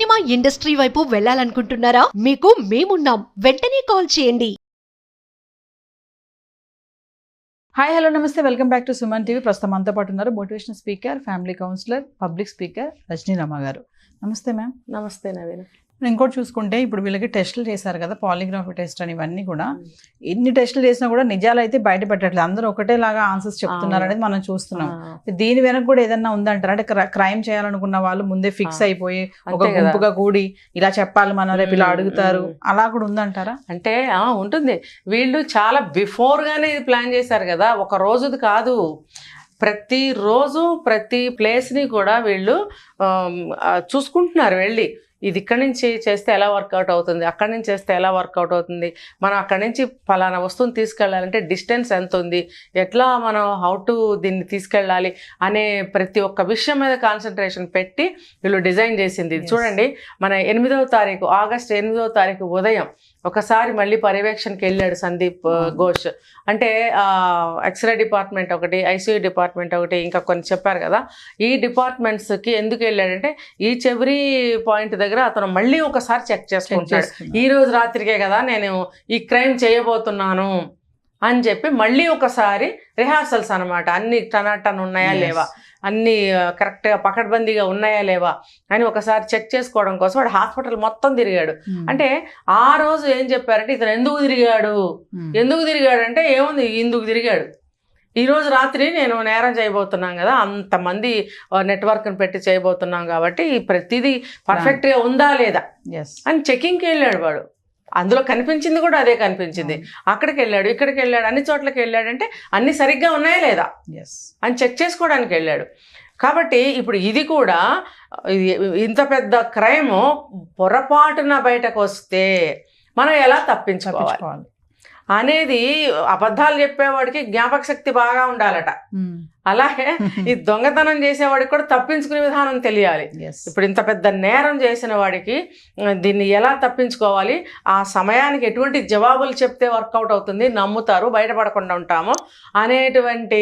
Cinema industry వైపు వెళ్ళాలనుకుంటున్నారా? మీకు మేమున్నాం. వెంటనే కాల్ చేయండి. హాయ్ హలో నమస్తే, welcome back to Suman TV. ప్రస్తుతం మనతో పాటు ఉన్నారు motivational speaker, family counsellor, public speaker Rajani Rama గారు. నమస్తే మ్యామ్. నమస్తే నవీన్. ఇంకోటి చూసుకుంటే ఇప్పుడు వీళ్ళకి టెస్టులు చేశారు కదా, పాలిగ్రాఫ్ టెస్ట్ అని, ఇవన్నీ కూడా ఎన్ని టెస్టులు చేసినా కూడా నిజాలు అయితే బయట పెట్టట్లేదు. అందరూ ఒకటేలాగా ఆన్సర్స్ చెప్తున్నారు అనేది మనం చూస్తున్నాం. దీని వెనక కూడా ఏదన్నా ఉందంటారా? అంటే క్రైమ్ చేయాలనుకున్న వాళ్ళు ముందే ఫిక్స్ అయిపోయి ఒక గుంపుగా కూడి ఇలా చెప్పాలి మనం, రేపు ఇలా అడుగుతారు, అలా కూడా ఉందంటారా? అంటే ఉంటుంది. వీళ్ళు చాలా బిఫోర్గానే ఇది ప్లాన్ చేశారు కదా, ఒక రోజుది కాదు. ప్రతిరోజు ప్రతి ప్లేస్ని కూడా వీళ్ళు చూసుకుంటున్నారు వెళ్ళి. ఇది ఇక్కడి నుంచి చేస్తే ఎలా వర్కౌట్ అవుతుంది, అక్కడి నుంచి చేస్తే ఎలా వర్కౌట్ అవుతుంది, మనం అక్కడి నుంచి ఫలానా వస్తువుని తీసుకెళ్ళాలంటే డిస్టెన్స్ ఎంత ఉంది, ఎట్లా మనం హౌ టు దీన్ని తీసుకెళ్ళాలి అనే ప్రతి ఒక్క విషయం మీద కాన్సన్ట్రేషన్ పెట్టి వీళ్ళు డిజైన్ చేసింది. చూడండి, మన 8వ తారీఖు ఆగస్ట్ 8వ తారీఖు ఉదయం ఒకసారి మళ్ళీ పర్యవేక్షణకి వెళ్ళాడు సందీప్ ఘోష్. అంటే ఎక్స్రే డిపార్ట్మెంట్ ఒకటి, ఐసీయూ డిపార్ట్మెంట్ ఒకటి, ఇంకా కొన్ని చెప్పారు కదా. ఈ డిపార్ట్మెంట్స్కి ఎందుకు వెళ్ళాడంటే ఈచ్ ఎవ్రీ పాయింట్ దగ్గర అతను మళ్ళీ ఒకసారి చెక్ చేసుకుంటాడు. ఈ రోజు రాత్రికే కదా నేను ఈ క్రైమ్ చేయబోతున్నాను అని చెప్పి మళ్ళీ ఒకసారి రిహార్సల్స్ అనమాట. అన్ని టనాటన్ ఉన్నాయా లేవా, అన్నీ కరెక్ట్గా పకడ్బందీగా ఉన్నాయా లేవా అని ఒకసారి చెక్ చేసుకోవడం కోసం వాడు హాస్పిటల్ మొత్తం తిరిగాడు. అంటే ఆ రోజు ఏం చెప్పారంటే ఇతను ఎందుకు తిరిగాడు అంటే ఏముంది, ఇందుకు తిరిగాడు. ఈరోజు రాత్రి నేను నేరం చేయబోతున్నాం కదా, అంతమంది నెట్వర్క్ని పెట్టి చేయబోతున్నాం కాబట్టి ప్రతిదీ పర్ఫెక్ట్గా ఉందా లేదా అని చెకింగ్కి వెళ్ళాడు వాడు. అందులో కనిపించింది కూడా అదే కనిపించింది. అక్కడికి వెళ్ళాడు, ఇక్కడికి వెళ్ళాడు, అన్ని చోట్లకి వెళ్ళాడంటే అన్ని సరిగ్గా ఉన్నాయా లేదా అని చెక్ చేసుకోవడానికి వెళ్ళాడు. కాబట్టి ఇప్పుడు ఇది కూడా ఇంత పెద్ద క్రైమ్ పొరపాటున బయటకు వస్తే మనం ఎలా తప్పించుకోవాలి అనేది అబద్ధాలు చెప్పేవాడికి జ్ఞాపక శక్తి బాగా ఉండాలట. అలాగే ఈ దొంగతనం చేసేవాడికి కూడా తప్పించుకునే విధానం తెలియాలి. ఇప్పుడు ఇంత పెద్ద నేరం చేసిన వాడికి దీన్ని ఎలా తప్పించుకోవాలి, ఆ సమయానికి ఎటువంటి జవాబులు చెప్తే వర్కౌట్ అవుతుంది, నమ్ముతారు, బయటపడకుండా ఉంటాము అనేటువంటి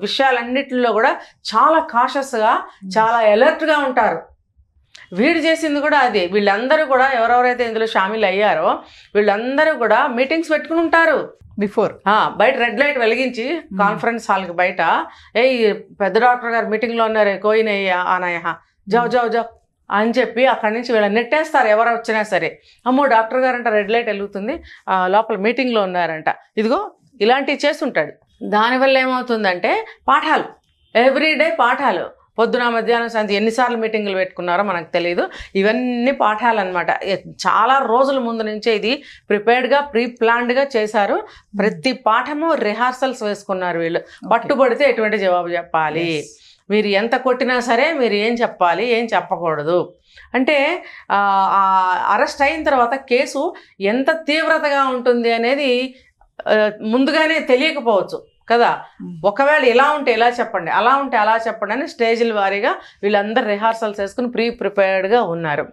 విషయాలన్నిటిలో కూడా చాలా కాషస్గా, చాలా అలర్ట్గా ఉంటారు. వీడు చేసింది కూడా అదే. వీళ్ళందరూ కూడా ఎవరెవరైతే ఇందులో షామిల్ అయ్యారో వీళ్ళందరూ కూడా మీటింగ్స్ పెట్టుకుని ఉంటారు బిఫోర్. బయట రెడ్ లైట్ వెలిగించి కాన్ఫరెన్స్ హాల్కి బయట, పెద్ద డాక్టర్ గారు మీటింగ్లో ఉన్నారు, కోయినయ్యా ఆనయ జావ్ జావ్ జావ్ అని చెప్పి అక్కడి నుంచి వీళ్ళని నెట్టేస్తారు. ఎవరు వచ్చినా సరే, అమ్మో డాక్టర్ గారు అంట రెడ్ లైట్ వెలుగుతుంది, లోపల మీటింగ్లో ఉన్నారంట, ఇదిగో ఇలాంటివి చేస్తుంటాడు. దానివల్ల ఏమవుతుందంటే పాఠాలు, ఎవ్రీడే పాఠాలు, పొద్దున మధ్యాహ్నం సాయంత్రం ఎన్నిసార్లు మీటింగులు పెట్టుకున్నారో మనకు తెలియదు. ఇవన్నీ పాఠాలు అనమాట. చాలా రోజుల ముందు నుంచే ఇది ప్రిపేర్డ్గా, ప్రీ ప్లాన్డ్గా చేశారు. ప్రతి పాఠము రిహార్సల్స్ వేసుకున్నారు వీళ్ళు. పట్టుబడితే ఎటువంటి జవాబు చెప్పాలి, మీరు ఎంత కొట్టినా సరే మీరు ఏం చెప్పాలి, ఏం చెప్పకూడదు. అంటే అరెస్ట్ అయిన తర్వాత కేసు ఎంత తీవ్రతగా ఉంటుంది అనేది ముందుగానే తెలియకపోవచ్చు కదా. ఒకవేళ ఇలా ఉంటే ఇలా చెప్పండి, అలా ఉంటే అలా చెప్పండి అని స్టేజ్ల వారీగా వీళ్ళందరూ రిహార్సల్స్ వేసుకుని ప్రిపేర్డ్గా ఉన్నారు.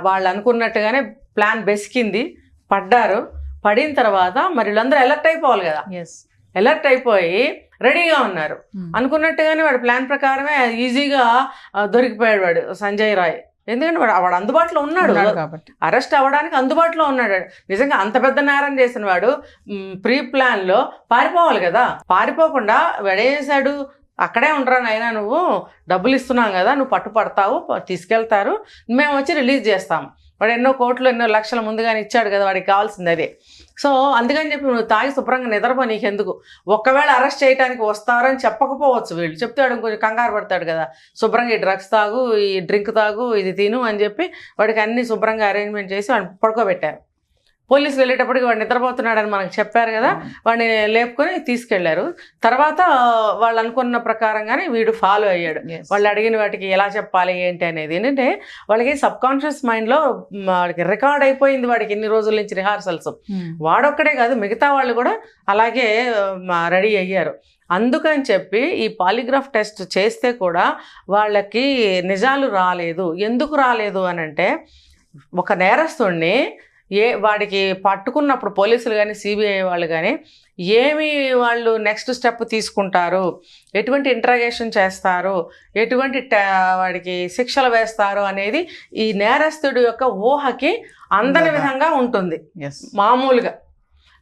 వాళ్ళు అనుకున్నట్టుగానే ప్లాన్ బెసికింది, పడ్డారు. పడిన తర్వాత మరి వీళ్ళందరూ అలర్ట్ అయిపోవాలి కదా. అలర్ట్ అయిపోయి రెడీగా ఉన్నారు. అనుకున్నట్టుగానే వాడు ప్లాన్ ప్రకారమే ఈజీగా దొరికిపోయాడు వాడు సంజయ్ రాయ్. ఎందుకంటే వాడు అందుబాటులో ఉన్నాడు కాబట్టి, అరెస్ట్ అవ్వడానికి అందుబాటులో ఉన్నాడు. నిజంగా అంత పెద్ద నేరం చేసిన వాడు ప్రీ ప్లాన్లో పారిపోవాలి కదా. పారిపోకుండా వాడేం చేశాడు, అక్కడే ఉండరా నాయనా, నువ్వు డబ్బులు ఇస్తున్నాం కదా, నువ్వు పట్టుపడతావు, తీసుకెళ్తారు, మేము వచ్చి రిలీజ్ చేస్తాము. వాడు ఎన్నో కోట్లు ఎన్నో లక్షల ముందుగానే ఇచ్చాడు కదా, వాడికి కావాల్సింది అదే. సో అందుకని చెప్పి నువ్వు తాగి శుభ్రంగా నిద్రపో, నీకెందుకు. ఒక్కవేళ అరెస్ట్ చేయడానికి వస్తారని చెప్పకపోవచ్చు, వీళ్ళు చెప్తాడు కొంచెం కంగారు పడతాడు కదా, శుభ్రంగా ఈ డ్రగ్స్ తాగు, ఈ డ్రింక్ తాగు, ఇది తిను అని చెప్పి వాడికి అన్ని శుభ్రంగా అరేంజ్మెంట్ చేసి వాడిని పడుకోబెట్టారు. పోలీసులు వెళ్ళేటప్పటికి వాడు నిద్రపోతున్నాడని మనకు చెప్పారు కదా, వాడిని లేపుకొని తీసుకెళ్లారు. తర్వాత వాళ్ళు అనుకున్న ప్రకారంగానే వీడు ఫాలో అయ్యాడు. వాళ్ళు అడిగిన వాటికి ఎలా చెప్పాలి ఏంటి అనేది. ఏంటంటే వాళ్ళకి సబ్ కాన్షియస్ మైండ్లో వాడికి రికార్డ్ అయిపోయింది, వాడికి ఇన్ని రోజుల నుంచి రిహార్సల్స్. వాడొక్కడే కాదు, మిగతా వాళ్ళు కూడా అలాగే రెడీ అయ్యారు. అందుకని చెప్పి ఈ పాలిగ్రాఫ్ టెస్ట్ చేస్తే కూడా వాళ్ళకి నిజాలు రాలేదు. ఎందుకు రాలేదు అని అంటే, ఒక నేరస్తుడిని వాడికి పట్టుకున్నప్పుడు పోలీసులు కానీ సిబిఐ వాళ్ళు కానీ ఏమి వాళ్ళు నెక్స్ట్ స్టెప్ తీసుకుంటారు, ఎటువంటి ఇంట్రాగేషన్ చేస్తారు, ఎటువంటి వాడికి శిక్షలు వేస్తారు అనేది ఈ నేరస్తుడి యొక్క ఊహకి అందని విధంగా ఉంటుంది మామూలుగా.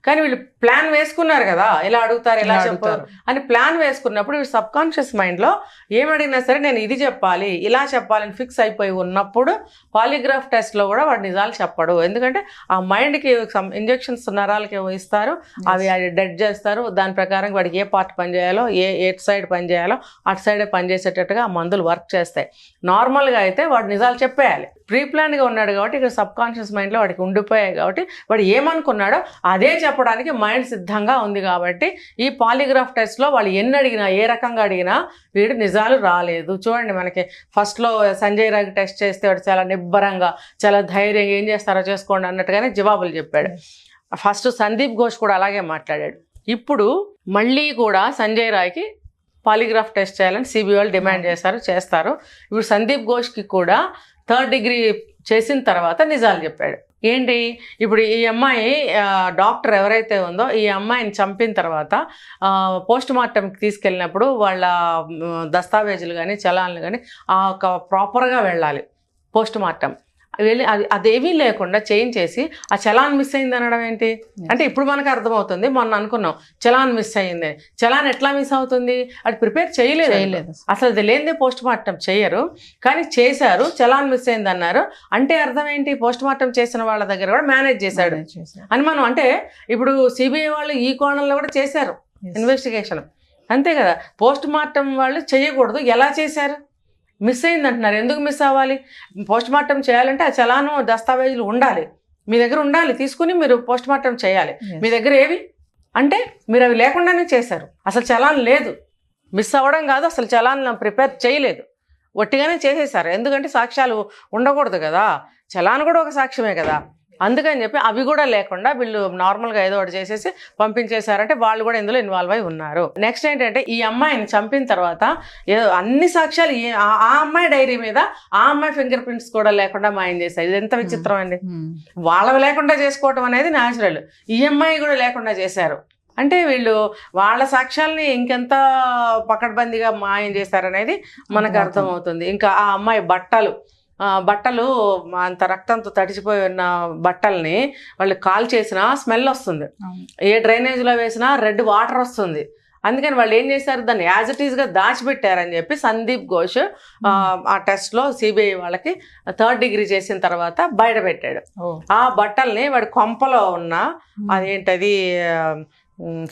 కానీ వీళ్ళు ప్లాన్ వేసుకున్నారు కదా, ఇలా అడుగుతారు ఇలా చెప్పారు అని ప్లాన్ వేసుకున్నప్పుడు వీళ్ళు సబ్ కాన్షియస్ మైండ్లో ఏమడిగినా సరే నేను ఇది చెప్పాలి ఇలా చెప్పాలని ఫిక్స్ అయిపోయి ఉన్నప్పుడు పాలిగ్రాఫ్ టెస్ట్లో కూడా వాడు నిజాలు చెప్పడు. ఎందుకంటే ఆ మైండ్కి ఇంజెక్షన్స్ నరాలకి ఇస్తారు, అవి డెడ్ చేస్తారు. దాని ప్రకారం వాడికి ఏ పార్ట్ పనిచేయాలో ఏ సైడ్ పనిచేయాలో అటు సైడే పనిచేసేటట్టుగా ఆ మందులు వర్క్ చేస్తాయి. నార్మల్గా అయితే వాడు నిజాలు చెప్పేయాలి. ప్రీ ప్లాన్గా ఉన్నాడు కాబట్టి ఇక్కడ సబ్ కాన్షియస్ మైండ్లో వాడికి ఉండిపోయాయి కాబట్టి వాడు ఏమనుకున్నాడో అదే చెప్పడానికి మైండ్ సిద్ధంగా ఉంది. కాబట్టి ఈ పాలిగ్రాఫ్ టెస్ట్లో వాళ్ళు ఎన్ని అడిగినా ఏ రకంగా అడిగినా వీడు నిజాలు రాలేదు. చూడండి, మనకి ఫస్ట్లో సంజయ్ రాయ్ టెస్ట్ చేస్తే వాడు చాలా నిబ్బరంగా చాలా ధైర్యంగా ఏం చేస్తారో చేసుకోండి అన్నట్టుగానే జవాబులు చెప్పాడు. ఫస్ట్ సందీప్ ఘోష్ కూడా అలాగే మాట్లాడాడు. ఇప్పుడు మళ్ళీ కూడా సంజయ్ రాయ్కి పాలిగ్రాఫ్ టెస్ట్ చేయాలని సిబిఐ వాళ్ళు డిమాండ్ చేస్తారు. ఇప్పుడు సందీప్ ఘోష్కి కూడా 3rd డిగ్రీ చేసిన తర్వాత నిజాలు చెప్పాడు. ఏంటి, ఇప్పుడు ఈ అమ్మాయి డాక్టర్ ఎవరైతే ఉందో ఈ అమ్మాయిని చంపిన తర్వాత పోస్ట్ మార్టంకి తీసుకెళ్ళినప్పుడు వాళ్ళ దస్తావేజులు కానీ చలాన్లు కానీ ప్రాపర్గా వెళ్ళాలి. పోస్ట్ మార్టం వెళ్ళి అదేమీ లేకుండా చేయించేసి ఆ చలాన్ మిస్ అయింది అనడం ఏంటి అంటే ఇప్పుడు మనకు అర్థమవుతుంది. మొన్న అనుకున్నాం చలాన్ మిస్ అయింది, చలాన్ ఎట్లా మిస్ అవుతుంది, అది ప్రిపేర్ చేయలేదు అసలు, అది లేనిదే పోస్ట్ మార్టం చేయరు. కానీ చేశారు, చలాన్ మిస్ అయింది అన్నారు. అంటే అర్థం ఏంటి, పోస్ట్ మార్టం చేసిన వాళ్ళ దగ్గర కూడా మేనేజ్ చేశాడు అని మనం. అంటే ఇప్పుడు సిబిఐ వాళ్ళు ఈ కోణంలో కూడా చేశారు ఇన్వెస్టిగేషన్, అంతే కదా. పోస్ట్ మార్టం వాళ్ళు చేయకూడదు, ఎలా చేశారు, మిస్ అయింది అంటున్నారు. ఎందుకు మిస్ అవ్వాలి, పోస్ట్ మార్టం చేయాలంటే ఆ చలాను దస్తావేజులు ఉండాలి, మీ దగ్గర ఉండాలి, తీసుకుని మీరు పోస్ట్ మార్టం చేయాలి. మీ దగ్గర ఏవి అంటే మీరు అవి లేకుండానే చేశారు. అసలు చలాన్ లేదు, మిస్ అవ్వడం కాదు, అసలు చలాన్ ప్రిపేర్ చేయలేదు, ఒట్టిగానే చేసేసారు. ఎందుకంటే సాక్ష్యాలు ఉండకూడదు కదా, చలాన్ కూడా ఒక సాక్ష్యమే కదా. అందుకని చెప్పి అవి కూడా లేకుండా వీళ్ళు నార్మల్గా ఏదో ఒకటి చేసేసి పంపించేశారంటే వాళ్ళు కూడా ఇందులో ఇన్వాల్వ్ అయి ఉన్నారు. నెక్స్ట్ ఏంటంటే ఈ అమ్మాయిని చంపిన తర్వాత ఏదో అన్ని సాక్ష్యాలు ఆ అమ్మాయి డైరీ మీద ఆ అమ్మాయి ఫింగర్ ప్రింట్స్ కూడా లేకుండా మాయం చేశారు. ఇది ఎంత విచిత్రం అండి. వాళ్ళవి లేకుండా చేసుకోవటం అనేది న్యాచురల్, ఈ అమ్మాయి కూడా లేకుండా చేశారు. అంటే వీళ్ళు వాళ్ళ సాక్ష్యాలని ఇంకెంత పకడ్బందీగా మాయం చేశారనేది మనకు అర్థమవుతుంది. ఇంకా ఆ అమ్మాయి బట్టలు అంత రక్తంతో తడిచిపోయి ఉన్న బట్టల్ని వాళ్ళు కాల్ చేసినా స్మెల్ వస్తుంది, ఏ డ్రైనేజ్లో వేసినా రెడ్ వాటర్ వస్తుంది. అందుకని వాళ్ళు ఏం చేశారు, దాన్ని యాజ్ ఇట్ ఈస్గా దాచిపెట్టారని చెప్పి సందీప్ ఘోష్ ఆ టెస్ట్లో సిబిఐ వాళ్ళకి 3rd డిగ్రీ చేసిన తర్వాత బయట పెట్టాడు. ఆ బట్టల్ని వాడి కొంపలో ఉన్న అదేంటది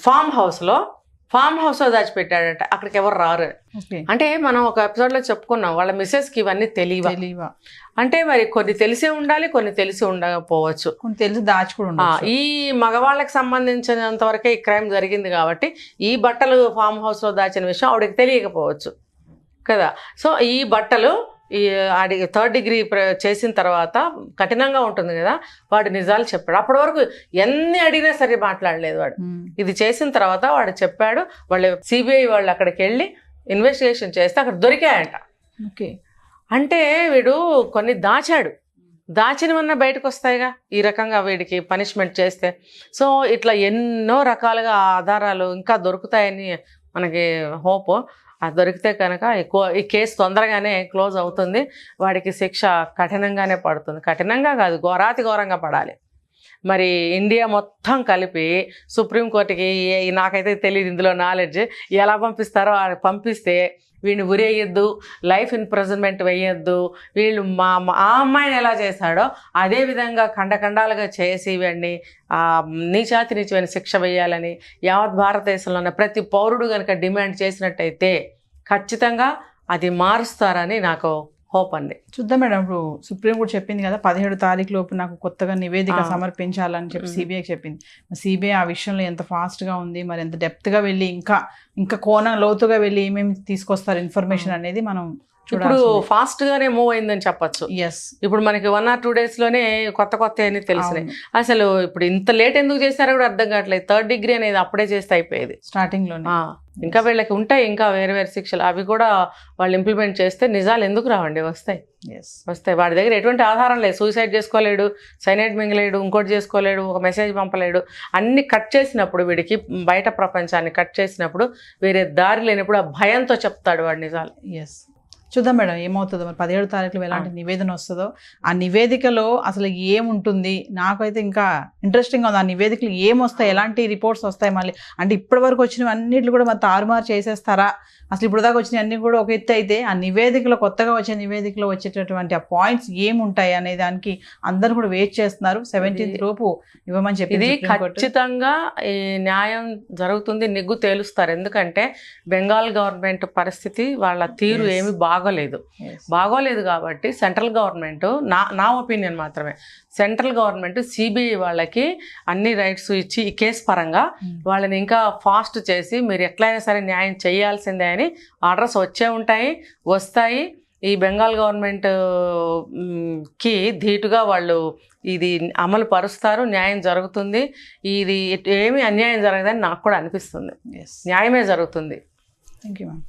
ఫామ్ హౌస్లో దాచిపెట్టాడట. అక్కడికి ఎవరు రారు. అంటే మనం ఒక ఎపిసోడ్లో చెప్పుకున్నాం వాళ్ళ మిస్సెస్కి ఇవన్నీ తెలియవా అంటే మరి కొన్ని తెలిసే ఉండాలి, కొన్ని తెలిసి ఉండకపోవచ్చు, కొన్ని తెలిసి దాచుకోవడం. ఈ మగవాళ్ళకి సంబంధించినంత వరకే ఈ క్రైమ్ జరిగింది కాబట్టి ఈ బట్టలు ఫామ్ హౌస్లో దాచిన విషయం ఆవిడకి తెలియకపోవచ్చు కదా. సో ఈ బట్టలు ఈ 3rd డిగ్రీ చేసిన తర్వాత కఠినంగా ఉంటుంది కదా, వాడు నిజాలు చెప్పాడు. అప్పటి వరకు ఎన్ని అడిగినా సరే మాట్లాడలేదు వాడు. ఇది చేసిన తర్వాత వాడు చెప్పాడు. వాళ్ళు సిబిఐ వాళ్ళు అక్కడికి వెళ్ళి ఇన్వెస్టిగేషన్ చేస్తే అక్కడ దొరికాయంట. అంటే వీడు కొన్ని దాచినవన్నా బయటకు వస్తాయిగా ఈ రకంగా వీడికి పనిష్మెంట్ చేస్తే. సో ఇట్లా ఎన్నో రకాలుగా ఆధారాలు ఇంకా దొరుకుతాయని మనకి హోప్. అది దొరికితే కనుక ఈ కేసు తొందరగానే క్లోజ్ అవుతుంది, వాడికి శిక్ష కఠినంగానే పడుతుంది. కఠినంగా కాదు, ఘోరాతి ఘోరంగా పడాలి. మరి ఇండియా మొత్తం కలిపి సుప్రీంకోర్టుకి నాకైతే తెలియదు ఇందులో నాలెడ్జ్ ఎలా పంపిస్తారో పంపిస్తే వీడిని ఉరేయద్దు, లైఫ్ ఇంప్రిజన్మెంట్ వేయద్దు. వీళ్ళు ఆ అమ్మాయిని ఎలా చేశాడో అదేవిధంగా ఖండఖండాలుగా చేసి వీడిని నీచాతి నీచమైన శిక్ష వేయాలని యావత్ భారతదేశంలో ఉన్న ప్రతి పౌరుడు కనుక డిమాండ్ చేసినట్టయితే ఖచ్చితంగా అది మారుస్తారని నాకు హోప్ అండి. చూద్దాం మేడం. ఇప్పుడు సుప్రీం కోర్టు చెప్పింది కదా 17 తారీఖు లోపు నాకు కొత్తగా నివేదిక సమర్పించాలని చెప్పి సిబిఐకి చెప్పింది. సిబిఐ ఆ విషయంలో ఎంత ఫాస్ట్గా ఉంది, మరి ఎంత డెప్త్గా వెళ్ళి ఇంకా కోణం లోతుగా వెళ్ళి ఏమేమి తీసుకొస్తారు ఇన్ఫర్మేషన్ అనేది మనం ఇప్పుడు ఫాస్ట్ గానే మూవ్ అయిందని చెప్పొచ్చు. ఎస్, ఇప్పుడు మనకి 1 or 2 days లోనే కొత్త అని తెలిసినాయి. అసలు ఇప్పుడు ఇంత లేట్ ఎందుకు చేశారో కూడా అర్థం కావట్లేదు. 3rd degree అనేది అప్పుడే చేస్తే అయిపోయేది స్టార్టింగ్ లో. ఇంకా వీళ్ళకి ఉంటాయి ఇంకా వేరే శిక్షలు, అవి కూడా వాళ్ళు ఇంప్లిమెంట్ చేస్తే నిజాలు ఎందుకు రావండి? వస్తాయి. వాడి దగ్గర ఎటువంటి ఆధారం లేదు. సూసైడ్ చేసుకోలేడు, సైనైడ్ మింగలేడు, ఇంకోటి చేసుకోలేడు, ఒక మెసేజ్ పంపలేడు. అన్ని కట్ చేసినప్పుడు వీడికి బయట ప్రపంచాన్ని కట్ చేసినప్పుడు వేరే దారి లేనప్పుడు ఆ భయంతో చెప్తాడు వాడు నిజాలు. ఎస్, చూద్దాం మేడం ఏమవుతుందో. మరి 17వ తారీఖులో ఎలాంటి నివేదన వస్తుందో, ఆ నివేదికలో అసలు ఏముంటుంది, నాకైతే ఇంకా ఇంట్రెస్టింగ్గా ఉంది. ఆ నివేదికలు ఏమొస్తాయి, ఎలాంటి రిపోర్ట్స్ వస్తాయి మళ్ళీ, అంటే ఇప్పటి వరకు వచ్చినవి అన్నిట్లు కూడా మరి తారుమారు చేసేస్తారా, అసలు ఇప్పుడు దాకా వచ్చినవి అన్ని కూడా ఒక ఎత్తు అయితే ఆ నివేదికలో కొత్తగా వచ్చే నివేదికలో వచ్చేటటువంటి ఆ పాయింట్స్ ఏముంటాయి అనే దానికి అందరూ కూడా వెయిట్ చేస్తున్నారు. 17th లోపు ఇవ్వమని చెప్పి ఇది ఖచ్చితంగా ఈ న్యాయం జరుగుతుంది, నిగ్గు తేలుస్తారు. ఎందుకంటే బెంగాల్ గవర్నమెంట్ పరిస్థితి, వాళ్ళ తీరు ఏమి బాగోలేదు కాబట్టి సెంట్రల్ గవర్నమెంట్, నా ఒపీనియన్ మాత్రమే, సెంట్రల్ గవర్నమెంట్ సిబిఐ వాళ్ళకి అన్ని రైట్స్ ఇచ్చి ఈ కేసు పరంగా వాళ్ళని ఇంకా ఫాస్ట్ చేసి మీరు ఎట్లయినా సరే న్యాయం చేయాల్సిందే అని ఆర్డర్స్ వస్తాయి. ఈ బెంగాల్ గవర్నమెంట్ కి ధీటుగా వాళ్ళు ఇది అమలు పరుస్తారు, న్యాయం జరుగుతుంది. ఇది ఏమీ అన్యాయం జరగదని నాకు కూడా అనిపిస్తుంది. న్యాయమే జరుగుతుంది. Thank you ma'am.